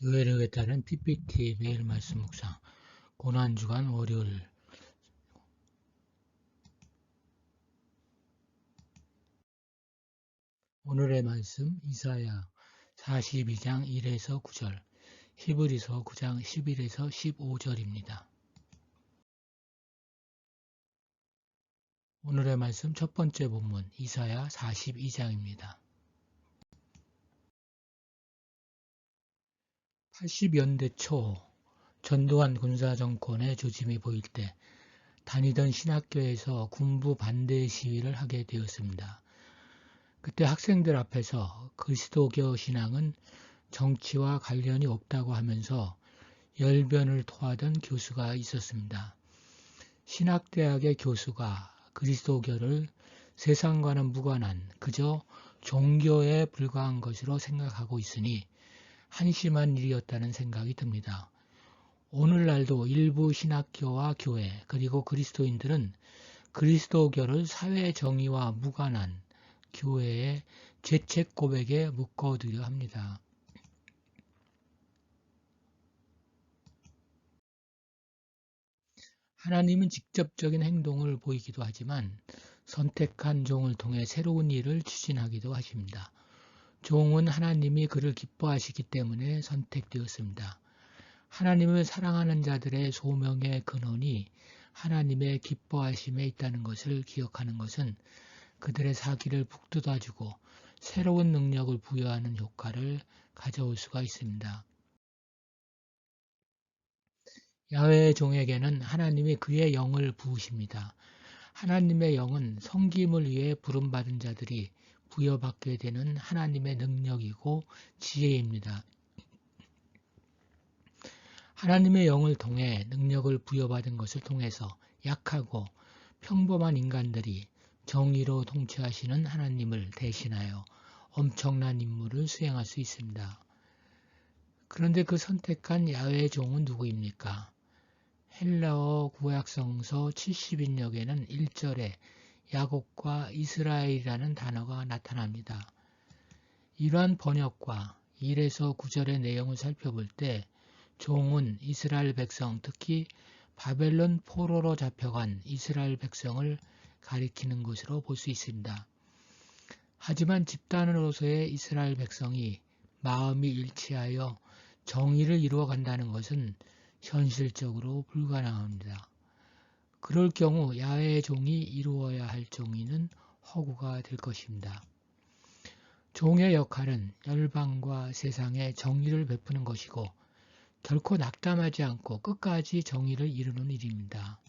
교회를 위했다는 PPT 매일 말씀 묵상 고난주간 월요일. 오늘의 말씀 이사야 42장 1에서 9절, 히브리서 9장 11에서 15절입니다. 오늘의 말씀 첫 번째 본문 이사야 42장입니다. 80년대 초 전두환 군사정권의 조짐이 보일 때 다니던 신학교에서 군부 반대 시위를 하게 되었습니다. 그때 학생들 앞에서 그리스도교 신앙은 정치와 관련이 없다고 하면서 열변을 토하던 교수가 있었습니다. 신학대학의 교수가 그리스도교를 세상과는 무관한 그저 종교에 불과한 것으로 생각하고 있으니 한심한 일이었다는 생각이 듭니다. 오늘날도 일부 신학교와 교회 그리고 그리스도인들은 그리스도교를 사회 정의와 무관한 교회의 죄책 고백에 묶어두려 합니다. 하나님은 직접적인 행동을 보이기도 하지만 선택한 종을 통해 새로운 일을 추진하기도 하십니다. 종은 하나님이 그를 기뻐하시기 때문에 선택되었습니다. 하나님을 사랑하는 자들의 소명의 근원이 하나님의 기뻐하심에 있다는 것을 기억하는 것은 그들의 사기를 북돋아주고 새로운 능력을 부여하는 효과를 가져올 수가 있습니다. 야훼의 종에게는 하나님이 그의 영을 부으십니다. 하나님의 영은 섬김을 위해 부름받은 자들이 부여받게 되는 하나님의 능력이고 지혜입니다. 하나님의 영을 통해 능력을 부여받은 것을 통해서 약하고 평범한 인간들이 정의로 통치하시는 하나님을 대신하여 엄청난 임무를 수행할 수 있습니다. 그런데 그 선택한 야훼의 종은 누구입니까? 헬라어 구약성서 70인역에는 1절에 야곱과 이스라엘이라는 단어가 나타납니다. 이러한 번역과 1에서 9절의 내용을 살펴볼 때 종은 이스라엘 백성, 특히 바벨론 포로로 잡혀간 이스라엘 백성을 가리키는 것으로 볼 수 있습니다. 하지만 집단으로서의 이스라엘 백성이 마음이 일치하여 정의를 이루어간다는 것은 현실적으로 불가능합니다. 그럴 경우 야훼의 종이 이루어야 할 정의는 허구가 될 것입니다. 종의 역할은 열방과 세상에 정의를 베푸는 것이고 결코 낙담하지 않고 끝까지 정의를 이루는 일입니다.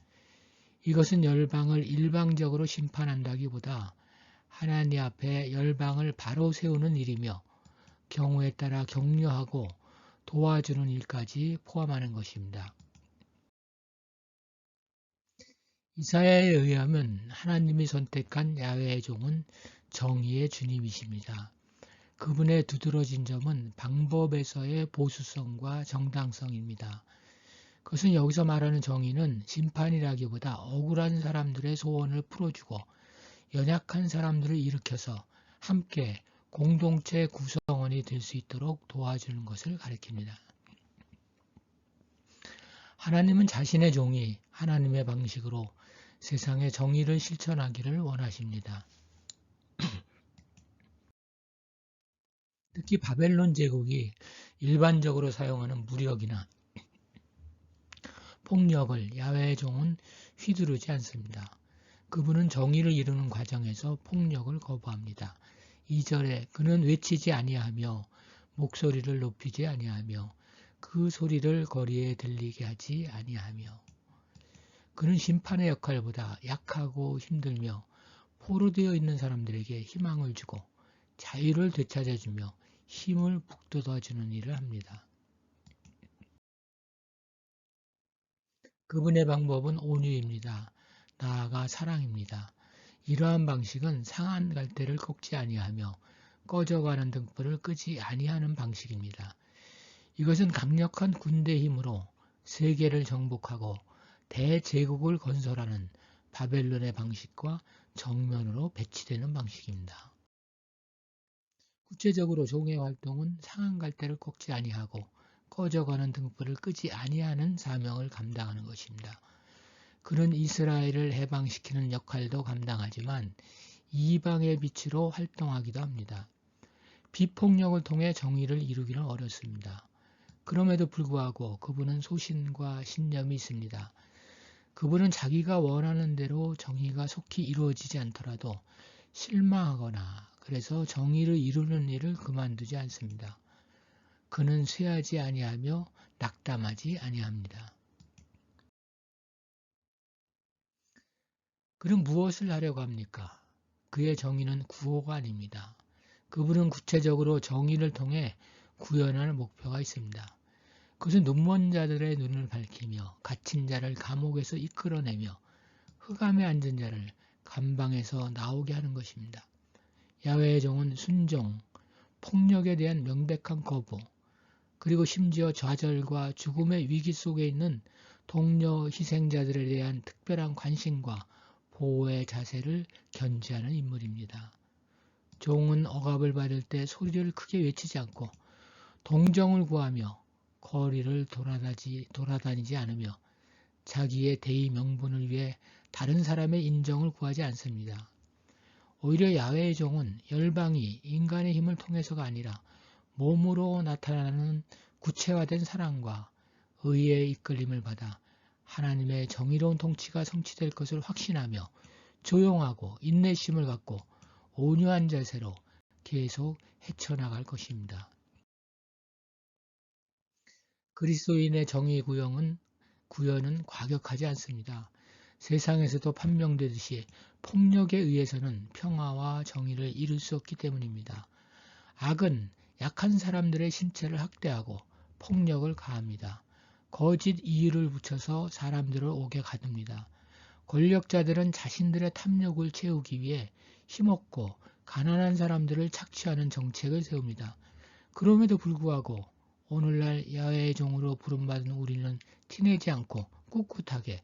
이것은 열방을 일방적으로 심판한다기보다 하나님 앞에 열방을 바로 세우는 일이며 경우에 따라 격려하고 도와주는 일까지 포함하는 것입니다. 이사야에 의하면 하나님이 선택한 야훼의 종은 정의의 주님이십니다. 그분의 두드러진 점은 방법에서의 보수성과 정당성입니다. 그것은 여기서 말하는 정의는 심판이라기보다 억울한 사람들의 소원을 풀어주고 연약한 사람들을 일으켜서 함께 공동체 구성원이 될 수 있도록 도와주는 것을 가리킵니다. 하나님은 자신의 종이 하나님의 방식으로 세상의 정의를 실천하기를 원하십니다. 특히 바벨론 제국이 일반적으로 사용하는 무력이나 폭력을 야훼의 종은 휘두르지 않습니다. 그분은 정의를 이루는 과정에서 폭력을 거부합니다. 2절에 그는 외치지 아니하며 목소리를 높이지 아니하며 그 소리를 거리에 들리게 하지 아니하며 그는 심판의 역할보다 약하고 힘들며 포로되어 있는 사람들에게 희망을 주고 자유를 되찾아주며 힘을 북돋아주는 일을 합니다. 그분의 방법은 온유입니다. 나아가 사랑입니다. 이러한 방식은 상한 갈대를 꺾지 아니하며 꺼져가는 등불을 끄지 아니하는 방식입니다. 이것은 강력한 군대 힘으로 세계를 정복하고 대제국을 건설하는 바벨론의 방식과 정면으로 배치되는 방식입니다. 구체적으로 종의 활동은 상한 갈대를 꺾지 아니하고 꺼져가는 등불을 끄지 아니하는 사명을 감당하는 것입니다. 그는 이스라엘을 해방시키는 역할도 감당하지만 이방의 빛으로 활동하기도 합니다. 비폭력을 통해 정의를 이루기는 어렵습니다. 그럼에도 불구하고 그분은 소신과 신념이 있습니다. 그분은 자기가 원하는 대로 정의가 속히 이루어지지 않더라도 실망하거나 그래서 정의를 이루는 일을 그만두지 않습니다. 그는 쇠하지 아니하며 낙담하지 아니합니다. 그는 무엇을 하려고 합니까? 그의 정의는 구호가 아닙니다. 그분은 구체적으로 정의를 통해 구현할 목표가 있습니다. 그것은 눈먼 자들의 눈을 밝히며 갇힌 자를 감옥에서 이끌어내며 흑암에 앉은 자를 감방에서 나오게 하는 것입니다. 야훼의 종은 순종, 폭력에 대한 명백한 거부, 그리고 심지어 좌절과 죽음의 위기 속에 있는 동료 희생자들에 대한 특별한 관심과 보호의 자세를 견지하는 인물입니다. 종은 억압을 받을 때 소리를 크게 외치지 않고 동정을 구하며 거리를 돌아다니지 않으며 자기의 대의 명분을 위해 다른 사람의 인정을 구하지 않습니다. 오히려 야훼의 종은 열방이 인간의 힘을 통해서가 아니라 몸으로 나타나는 구체화된 사랑과 의의 이끌림을 받아 하나님의 정의로운 통치가 성취될 것을 확신하며 조용하고 인내심을 갖고 온유한 자세로 계속 헤쳐나갈 것입니다. 그리스도인의 정의 구현은 과격하지 않습니다. 세상에서도 판명되듯이 폭력에 의해서는 평화와 정의를 이룰 수 없기 때문입니다. 악은 약한 사람들의 신체를 학대하고 폭력을 가합니다. 거짓 이유를 붙여서 사람들을 옥에 가둡니다. 권력자들은 자신들의 탐욕을 채우기 위해 힘없고 가난한 사람들을 착취하는 정책을 세웁니다. 그럼에도 불구하고 오늘날 야훼의 종으로 부름받은 우리는 티내지 않고 꿋꿋하게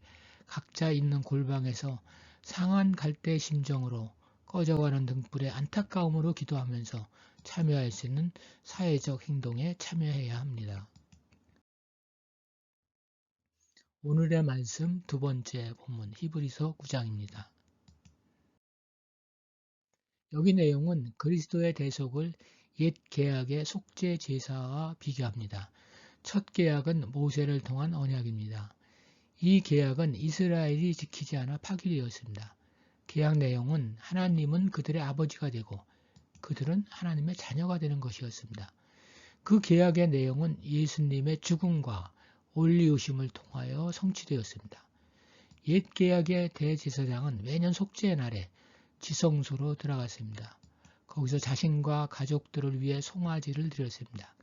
각자 있는 골방에서 상한 갈대 심정으로 꺼져가는 등불에 안타까움으로 기도하면서 참여할 수 있는 사회적 행동에 참여해야 합니다. 오늘의 말씀 두 번째 본문 히브리서 9장입니다. 여기 내용은 그리스도의 대속을 옛 계약의 속죄 제사와 비교합니다. 첫 계약은 모세를 통한 언약입니다. 이 계약은 이스라엘이 지키지 않아 파기되었습니다. 계약 내용은 하나님은 그들의 아버지가 되고 그들은 하나님의 자녀가 되는 것이었습니다. 그 계약의 내용은 예수님의 죽음과 올리우심을 통하여 성취되었습니다. 옛 계약의 대제사장은 매년 속죄의 날에 지성소로 들어갔습니다. 거기서 자신과 가족들을 위해 송아지를 드렸습니다.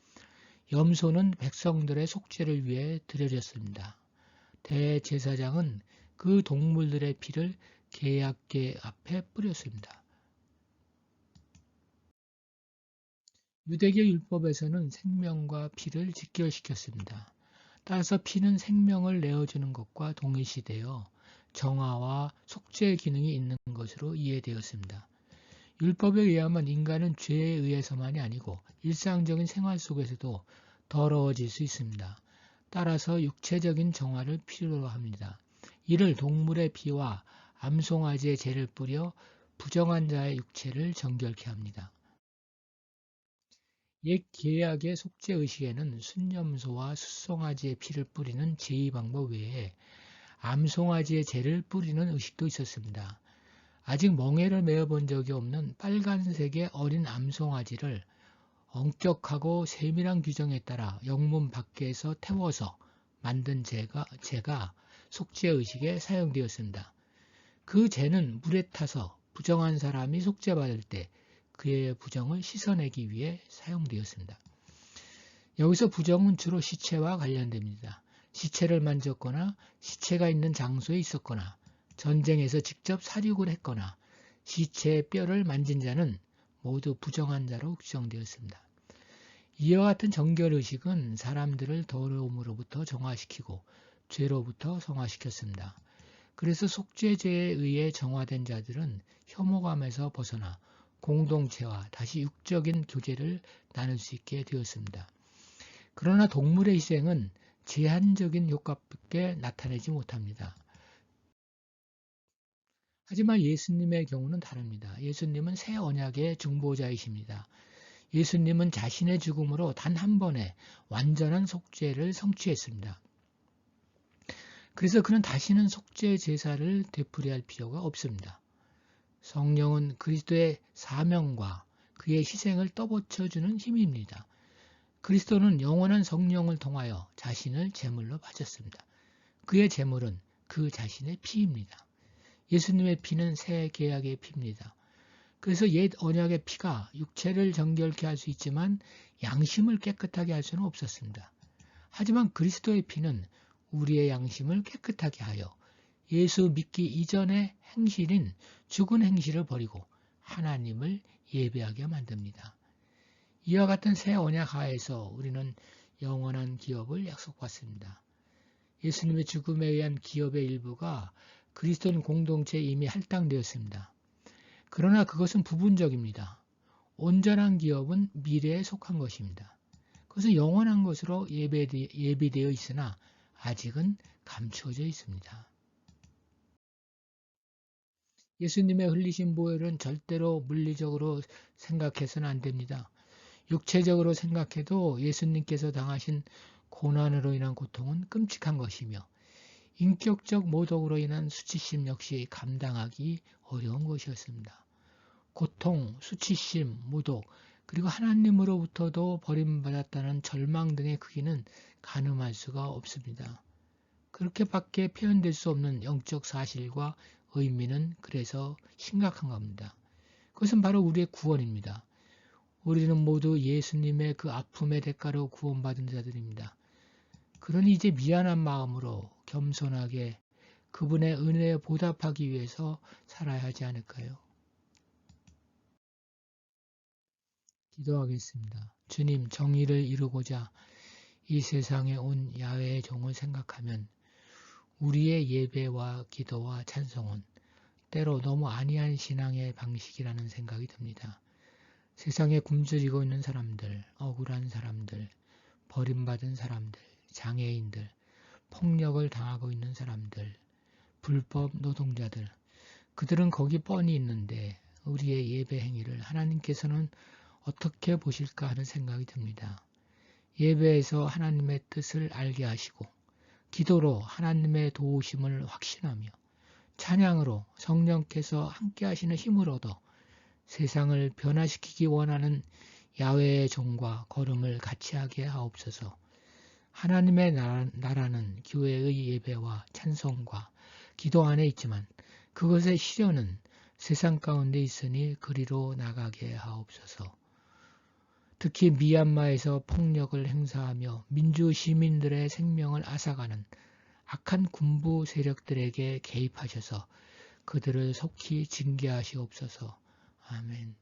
염소는 백성들의 속죄를 위해 드려졌습니다. 대제사장은 그 동물들의 피를 계약궤 앞에 뿌렸습니다. 유대계 율법에서는 생명과 피를 직결시켰습니다. 따라서 피는 생명을 내어주는 것과 동일시되어 정화와 속죄 기능이 있는 것으로 이해되었습니다. 율법에 의하면 인간은 죄에 의해서만이 아니고 일상적인 생활 속에서도 더러워질 수 있습니다. 따라서 육체적인 정화를 필요로 합니다. 이를 동물의 피와 암송아지의 재를 뿌려 부정한 자의 육체를 정결케 합니다. 옛 계약의 속죄의식에는 순염소와 숫송아지의 피를 뿌리는 제의 방법 외에 암송아지의 재를 뿌리는 의식도 있었습니다. 아직 멍에를 메어본 적이 없는 빨간색의 어린 암송아지를 엄격하고 세밀한 규정에 따라 영문 밖에서 태워서 만든 재가 속죄의식에 사용되었습니다. 그 재는 물에 타서 부정한 사람이 속죄받을 때 그의 부정을 씻어내기 위해 사용되었습니다. 여기서 부정은 주로 시체와 관련됩니다. 시체를 만졌거나 시체가 있는 장소에 있었거나 전쟁에서 직접 사륙을 했거나 시체의 뼈를 만진 자는 모두 부정한 자로 규정되었습니다. 이와 같은 정결의식은 사람들을 더러움으로부터 정화시키고 죄로부터 성화시켰습니다. 그래서 속죄제에 의해 정화된 자들은 혐오감에서 벗어나 공동체와 다시 육적인 교제를 나눌 수 있게 되었습니다. 그러나 동물의 희생은 제한적인 효과밖에 나타내지 못합니다. 하지만 예수님의 경우는 다릅니다. 예수님은 새 언약의 중보자이십니다. 예수님은 자신의 죽음으로 단 한 번에 완전한 속죄를 성취했습니다. 그래서 그는 다시는 속죄 제사를 되풀이할 필요가 없습니다. 성령은 그리스도의 사명과 그의 희생을 떠받쳐주는 힘입니다. 그리스도는 영원한 성령을 통하여 자신을 제물로 바쳤습니다. 그의 제물은 그 자신의 피입니다. 예수님의 피는 새 계약의 피입니다. 그래서 옛 언약의 피가 육체를 정결케 할 수 있지만 양심을 깨끗하게 할 수는 없었습니다. 하지만 그리스도의 피는 우리의 양심을 깨끗하게 하여 예수 믿기 이전의 행실인 죽은 행실을 버리고 하나님을 예배하게 만듭니다. 이와 같은 새 언약 하에서 우리는 영원한 기업을 약속받습니다. 예수님의 죽음에 의한 기업의 일부가 그리스도인 공동체에 이미 할당되었습니다. 그러나 그것은 부분적입니다. 온전한 기업은 미래에 속한 것입니다. 그것은 영원한 것으로 예비되어 있으나 아직은 감추어져 있습니다. 예수님의 흘리신 보혈은 절대로 물리적으로 생각해서는 안 됩니다. 육체적으로 생각해도 예수님께서 당하신 고난으로 인한 고통은 끔찍한 것이며 인격적 모독으로 인한 수치심 역시 감당하기 어려운 것이었습니다. 고통, 수치심, 모독, 그리고 하나님으로부터도 버림받았다는 절망 등의 크기는 가늠할 수가 없습니다. 그렇게밖에 표현될 수 없는 영적 사실과 의미는 그래서 심각한 겁니다. 그것은 바로 우리의 구원입니다. 우리는 모두 예수님의 그 아픔의 대가로 구원받은 자들입니다. 그러니 이제 미안한 마음으로 겸손하게 그분의 은혜에 보답하기 위해서 살아야 하지 않을까요? 기도하겠습니다. 주님, 정의를 이루고자 이 세상에 온 야훼의 종을 생각하면 우리의 예배와 기도와 찬송은 때로 너무 안이한 신앙의 방식이라는 생각이 듭니다. 세상에 굶주리고 있는 사람들, 억울한 사람들, 버림받은 사람들, 장애인들, 폭력을 당하고 있는 사람들, 불법 노동자들, 그들은 거기 뻔히 있는데 우리의 예배 행위를 하나님께서는 어떻게 보실까 하는 생각이 듭니다. 예배에서 하나님의 뜻을 알게 하시고 기도로 하나님의 도우심을 확신하며 찬양으로 성령께서 함께 하시는 힘을 얻어 세상을 변화시키기 원하는 야훼의 종과 걸음을 같이 하게 하옵소서. 하나님의 나라는 교회의 예배와 찬송과 기도 안에 있지만 그것의 실현은 세상 가운데 있으니 그리로 나가게 하옵소서. 특히 미얀마에서 폭력을 행사하며 민주 시민들의 생명을 앗아가는 악한 군부 세력들에게 개입하셔서 그들을 속히 징계하시옵소서. 아멘.